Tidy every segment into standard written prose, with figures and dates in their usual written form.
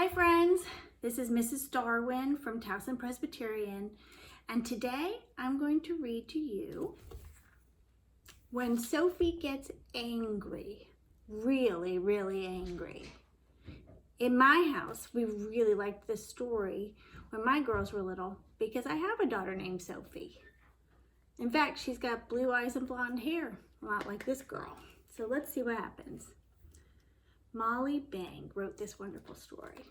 Hi friends, this is Mrs. Darwin from Towson Presbyterian, and today I'm going to read to you When Sophie Gets Angry, really angry. In my house, we really liked this story when my girls were little because I have a daughter named Sophie. In fact, she's got blue eyes and blonde hair, a lot like this girl. So let's see what happens. Molly Bang wrote this wonderful story.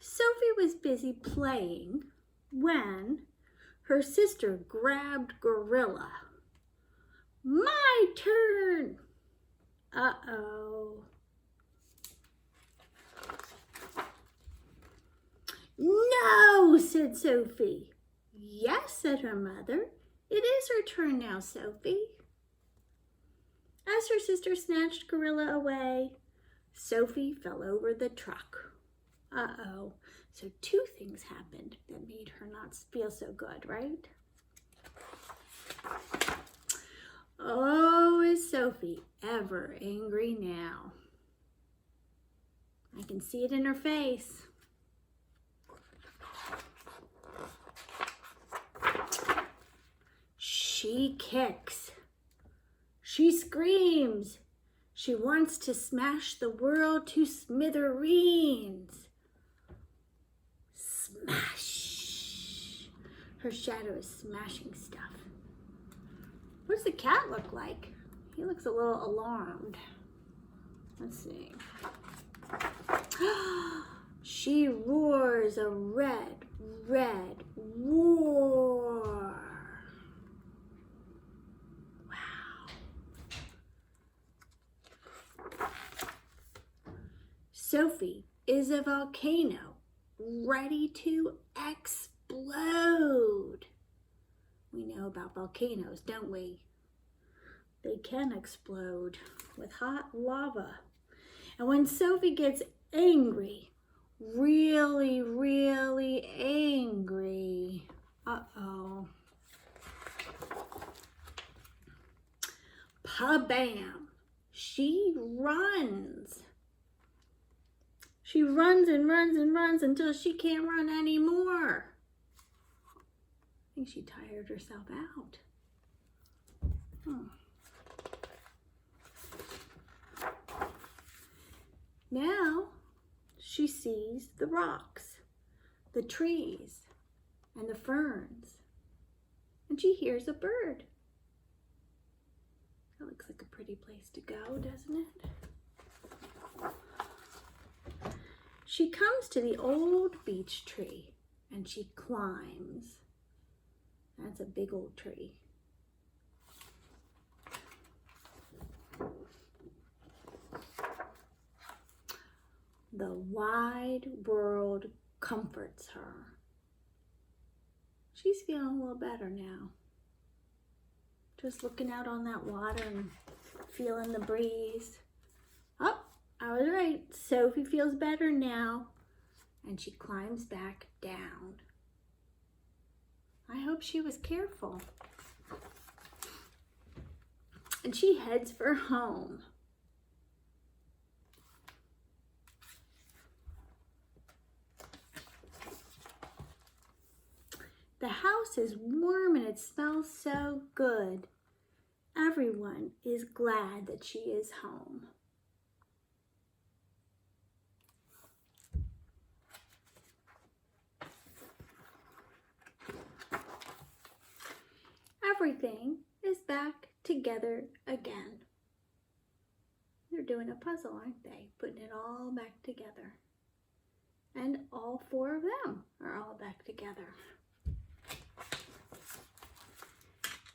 Sophie was busy playing when her sister grabbed Gorilla. My turn! Uh-oh. No, said Sophie. Yes, said her mother. It is her turn now, Sophie. As her sister snatched Gorilla away, Sophie fell over the truck. Uh-oh. So two things happened that made her not feel so good, right? Oh, is Sophie ever angry now? I can see it in her face. She kicks. She screams. She wants to smash the world to smithereens. Smash. Her shadow is smashing stuff. What does the cat look like? He looks a little alarmed. Let's see. She roars a red roar. Sophie is a volcano ready to explode. We know about volcanoes, don't we? They can explode with hot lava. And when Sophie gets angry, really angry, uh-oh. Pa-bam! She runs. She runs and runs until she can't run anymore. I think she tired herself out. Now she sees the rocks, the trees, and the ferns, and she hears a bird. That looks like a pretty place to go, doesn't it? She comes to the old beech tree and she climbs. That's a big old tree. The wide world comforts her. She's feeling a little better now. Just looking out on that water and feeling the breeze. Oh, I was right. Sophie feels better now. And she climbs back down. I hope she was careful. And she heads for home. The house is warm and it smells so good. Everyone is glad that she is home. Everything is back together again. They're doing a puzzle, aren't they? Putting it all back together. And all four of them are all back together.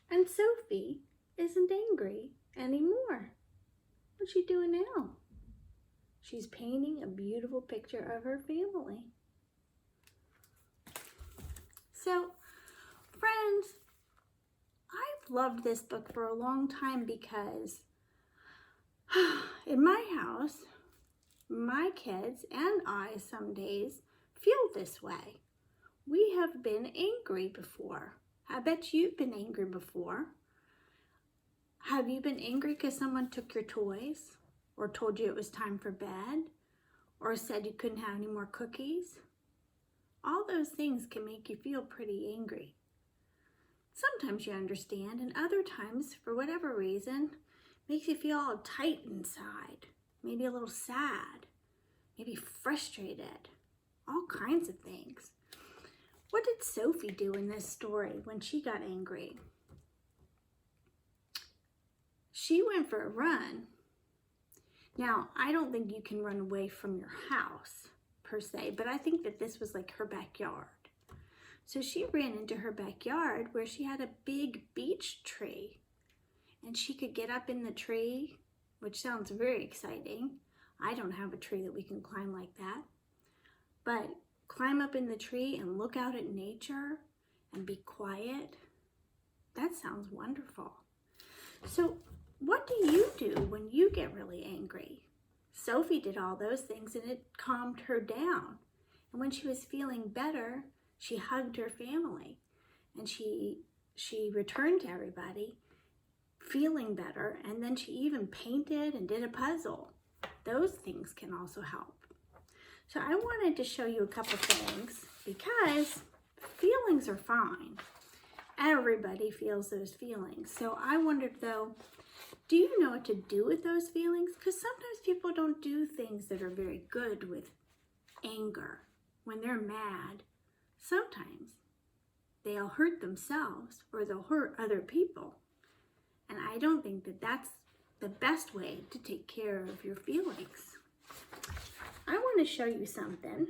And Sophie isn't angry anymore. What's she doing now? She's painting a beautiful picture of her family. So, friends, I've loved this book for a long time because in my house, my kids and I some days feel this way. We have been angry before. I bet you've been angry before. Have you been angry because someone took your toys, or told you it was time for bed, or said you couldn't have any more cookies? All those things can make you feel pretty angry. Sometimes you understand, and other times, for whatever reason, makes you feel all tight inside, maybe a little sad, maybe frustrated, all kinds of things. What did Sophie do in this story when she got angry? She went for a run. Now, I don't think you can run away from your house per se, but I think that this was like her backyard. So she ran into her backyard where she had a big beech tree, and she could get up in the tree, which sounds very exciting. I don't have a tree that we can climb like that, but climb up in the tree and look out at nature and be quiet. That sounds wonderful. So what do you do when you get really angry? Sophie did all those things and it calmed her down. And when she was feeling better, she hugged her family and she returned to everybody feeling better, and then she even painted and did a puzzle. Those things can also help. So I wanted to show you a couple things because feelings are fine. Everybody feels those feelings. So I wondered though, do you know what to do with those feelings? Because sometimes people don't do things that are very good with anger. When they're mad, sometimes they'll hurt themselves or they'll hurt other people. And I don't think that that's the best way to take care of your feelings. I want to show you something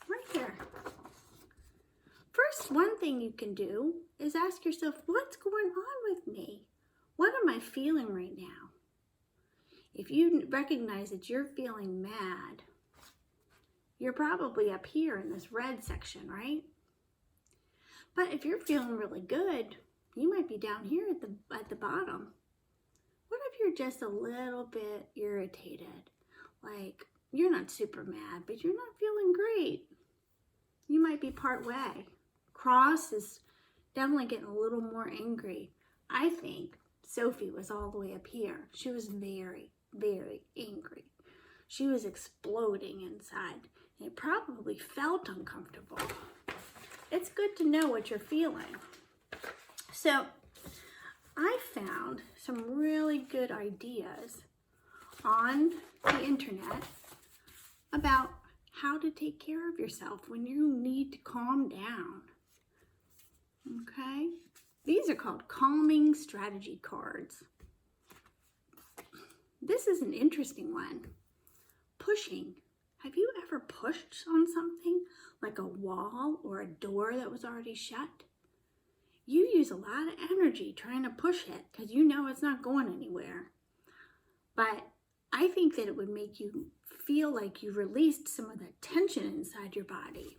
right here. First, one thing you can do is ask yourself, what's going on with me? What am I feeling right now? If you recognize that you're feeling mad, you're probably up here in this red section, right? But if you're feeling really good, you might be down here at the bottom. What if you're just a little bit irritated? Like, you're not super mad, but you're not feeling great. You might be part way. Cross is definitely getting a little more angry. I think Sophie was all the way up here. She was very, very angry. She was exploding inside. And it probably felt uncomfortable. It's good to know what you're feeling. So I found some really good ideas on the internet about how to take care of yourself when you need to calm down. Okay? These are called calming strategy cards. This is an interesting one. Pushing. Have you ever pushed on something like a wall or a door that was already shut? You use a lot of energy trying to push it because you know it's not going anywhere. But I think that it would make you feel like you released some of the tension inside your body.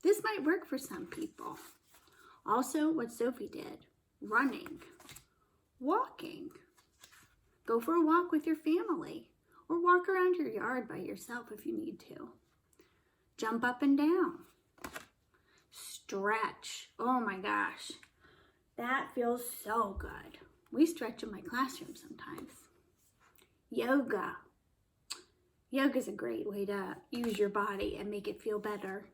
This might work for some people. Also, what Sophie did, running, walking. Go for a walk with your family or walk around your yard by yourself if you need to. Jump up and down. Stretch. Oh my gosh. That feels so good. We stretch in my classroom sometimes. Yoga. Yoga's a great way to use your body and make it feel better.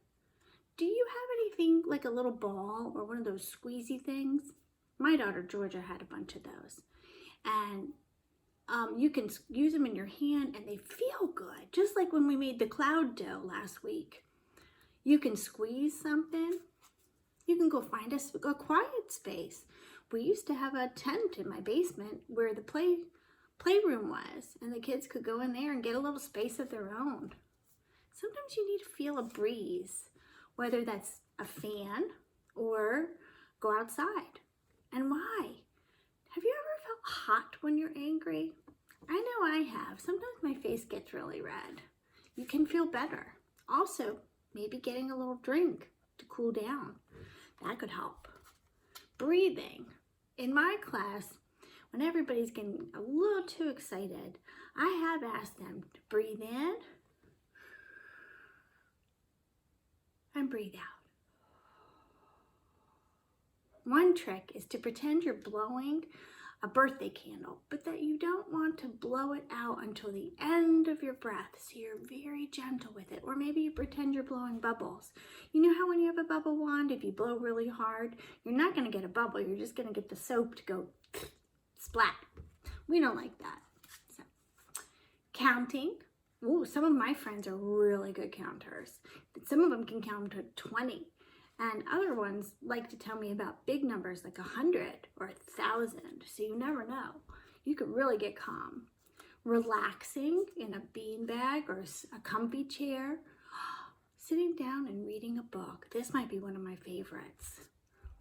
Do you have anything like a little ball or one of those squeezy things? My daughter Georgia had a bunch of those. And you can use them in your hand and they feel good. Just like when we made the cloud dough last week. You can squeeze something. You can go find a quiet space. We used to have a tent in my basement where the playroom was, and the kids could go in there and get a little space of their own. Sometimes you need to feel a breeze, whether that's a fan or go outside. And why? Have you ever felt hot when you're angry? I know I have. Sometimes my face gets really red. You can feel better. Also, maybe getting a little drink to cool down. That could help. Breathing. In my class, when everybody's getting a little too excited, I have asked them to breathe in and breathe out. One trick is to pretend you're blowing a birthday candle, but that you don't want to blow it out until the end of your breath, so you're very gentle with it. Or maybe you pretend you're blowing bubbles. You know how when you have a bubble wand, if you blow really hard, you're not going to get a bubble, you're just going to get the soap to go splat. We don't like that. So, counting. Ooh, some of my friends are really good counters. Some of them can count to 20. And other ones like to tell me about big numbers like 100 or 1,000. So you never know. You could really get calm. Relaxing in a beanbag or a comfy chair. Sitting down and reading a book. This might be one of my favorites.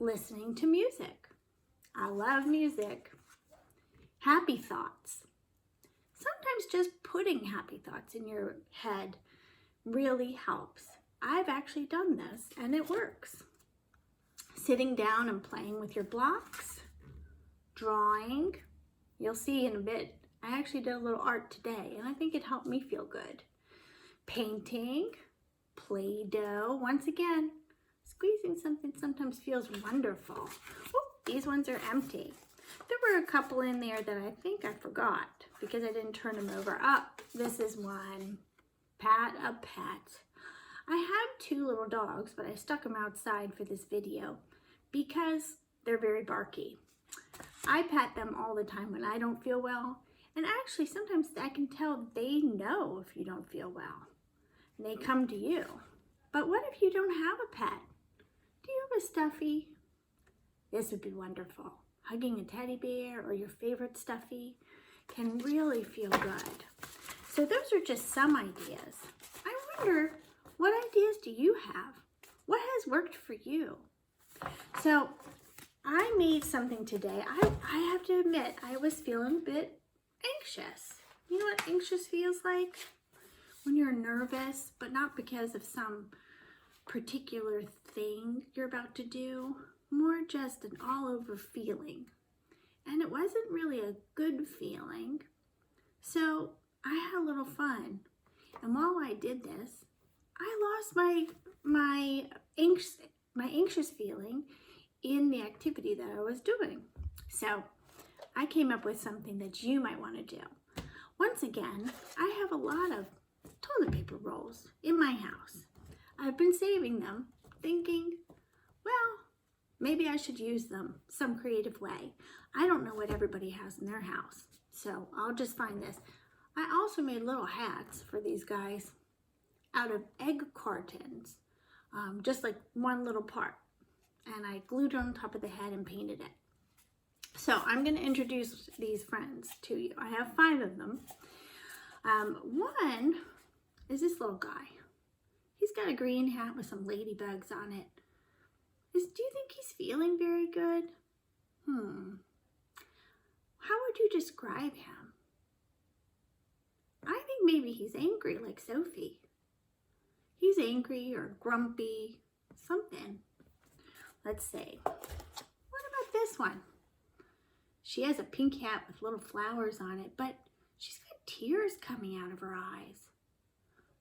Listening to music. I love music. Happy thoughts. Sometimes just putting happy thoughts in your head really helps. I've actually done this and it works. Sitting down and playing with your blocks, drawing. You'll see in a bit, I actually did a little art today and I think it helped me feel good. Painting, Play-Doh. Once again, squeezing something sometimes feels wonderful. Oop, these ones are empty. There were a couple in there that I think I forgot because I didn't turn them over. This is one. Pat a pet. I have 2 little dogs, but I stuck them outside for this video because they're very barky. I pet them all the time when I don't feel well, and actually sometimes I can tell they know if you don't feel well, and they come to you. But what if you don't have a pet? Do you have a stuffy? This would be wonderful. Hugging a teddy bear or your favorite stuffy can really feel good. So those are just some ideas. I wonder, what ideas do you have? What has worked for you? So I made something today. I have to admit, I was feeling a bit anxious. You know what anxious feels like? When you're nervous, but not because of some particular thing you're about to do, more just an all-over feeling. And it wasn't really a good feeling. So I had a little fun. And while I did this, I lost my anxious feeling in the activity that I was doing. So I came up with something that you might want to do. Once again, I have a lot of toilet paper rolls in my house. I've been saving them, thinking, well, maybe I should use them some creative way. I don't know what everybody has in their house, so I'll just find this. I also made little hats for these guys out of egg cartons, just like one little part. And I glued it on top of the head and painted it. So I'm going to introduce these friends to you. I have 5 of them. One is this little guy. He's got a green hat with some ladybugs on it. Do you think he's feeling very good? How would you describe him? I think maybe he's angry like Sophie. He's angry or grumpy, something. Let's see. What about this one? She has a pink hat with little flowers on it, but she's got tears coming out of her eyes.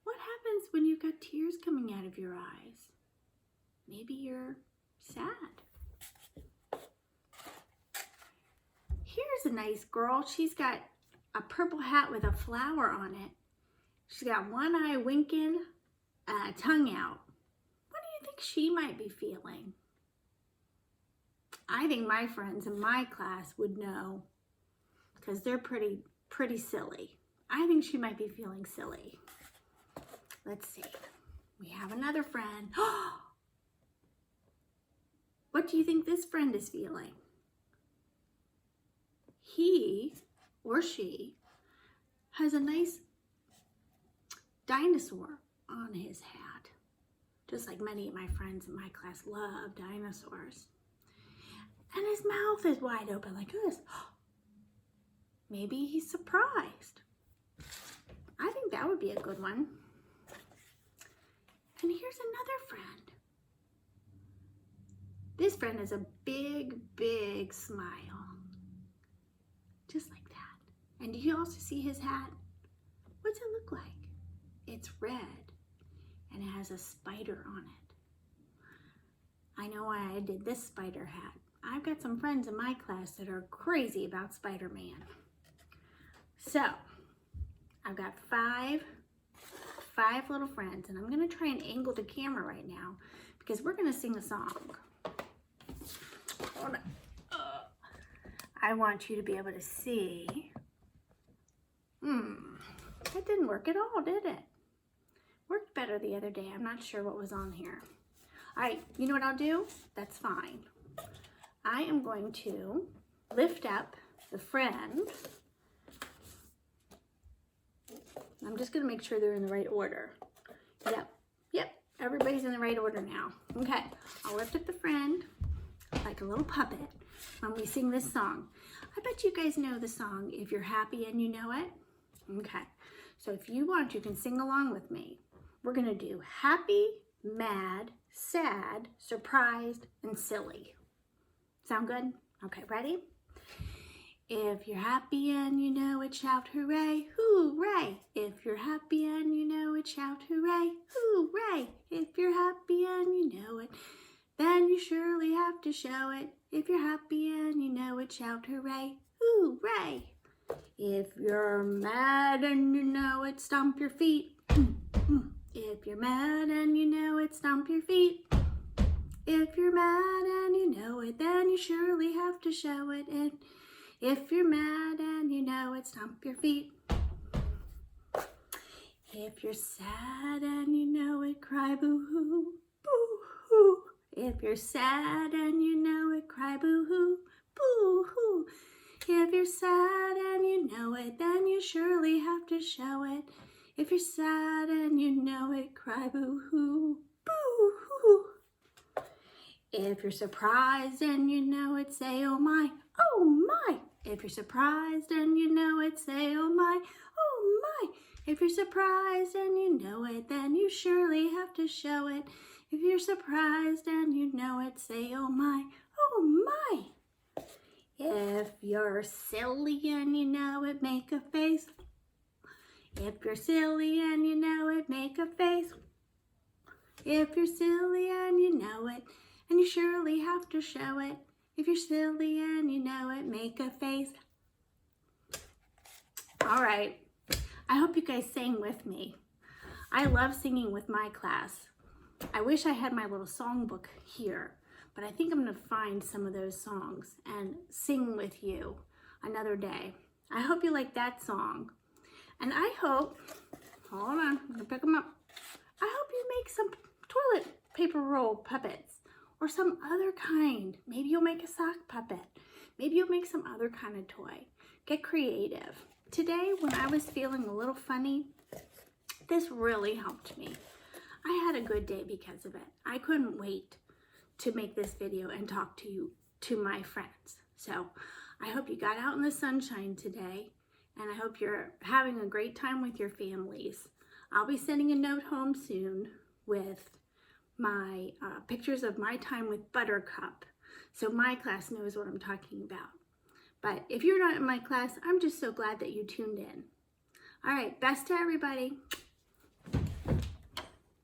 What happens when you've got tears coming out of your eyes? Maybe you're sad. Here's a nice girl. She's got a purple hat with a flower on it. She's got one eye winking, tongue out. What do you think she might be feeling? I think my friends in my class would know because they're pretty silly. I think she might be feeling silly. Let's see. We have another friend. What do you think this friend is feeling? He or she has a nice dinosaur on his hat. Just like many of my friends in my class love dinosaurs. And his mouth is wide open like this. Maybe he's surprised. I think that would be a good one. And here's another friend. This friend has a big, big smile. Just like that. And do you also see his hat? What's it look like? It's red and it has a spider on it. I know why I did this spider hat. I've got some friends in my class that are crazy about Spider-Man. So, I've got five little friends, and I'm going to try and angle the camera right now because we're going to sing a song. Hold on. I want you to be able to see. That didn't work at all, did it? Worked better the other day. I'm not sure what was on here. All right, you know what I'll do? That's fine. I am going to lift up the friend. I'm just going to make sure they're in the right order. Yep, everybody's in the right order now. Okay, I'll lift up the friend like a little puppet when we sing this song. I bet you guys know the song, If You're Happy and You Know It. Okay, so if you want, you can sing along with me. We're going to do happy, mad, sad, surprised, and silly. Sound good? Okay, ready? If you're happy and you know it, shout hooray, hooray. If you're happy and you know it, shout hooray, hooray. If you're happy and you know it, then you surely have to show it. If you're happy and you know it, shout hooray, hooray. If you're mad and you know it, stomp your feet. If you're mad and you know it, stomp your feet. If you're mad and you know it, then you surely have to show it. And if you're mad and you know it, stomp your feet. If you're sad and you know it, cry boo-hoo, boo-hoo. If you're sad and you know it, cry boo-hoo, boo-hoo. If you're sad and you know it, then you surely have to show it. If you're sad and you know it, cry boo-hoo, boo-hoo. If you're surprised and you know it, say oh my, oh my. If you're surprised and you know it, say oh my, oh my. If you're surprised and you know it, then you surely have to show it. If you're surprised and you know it, say oh my, oh my. If you're silly and you know it, make a face. If you're silly and you know it, make a face. If you're silly and you know it, and you surely have to show it. If you're silly and you know it, make a face. All right. I hope you guys sang with me. I love singing with my class. I wish I had my little songbook here, but I think I'm going to find some of those songs and sing with you another day. I hope you like that song. And I hope, hold on, I'm going to pick them up. I hope you make some toilet paper roll puppets. Or some other kind. Maybe you'll make a sock puppet. Maybe you'll make some other kind of toy. Get creative. Today, when I was feeling a little funny, this really helped me. I had a good day because of it. I couldn't wait to make this video and talk to you, to my friends. So, I hope you got out in the sunshine today, and I hope you're having a great time with your families. I'll be sending a note home soon with my pictures of my time with Buttercup, so my class knows what I'm talking about. But if you're not in my class, I'm just so glad that you tuned in. All right, best to everybody.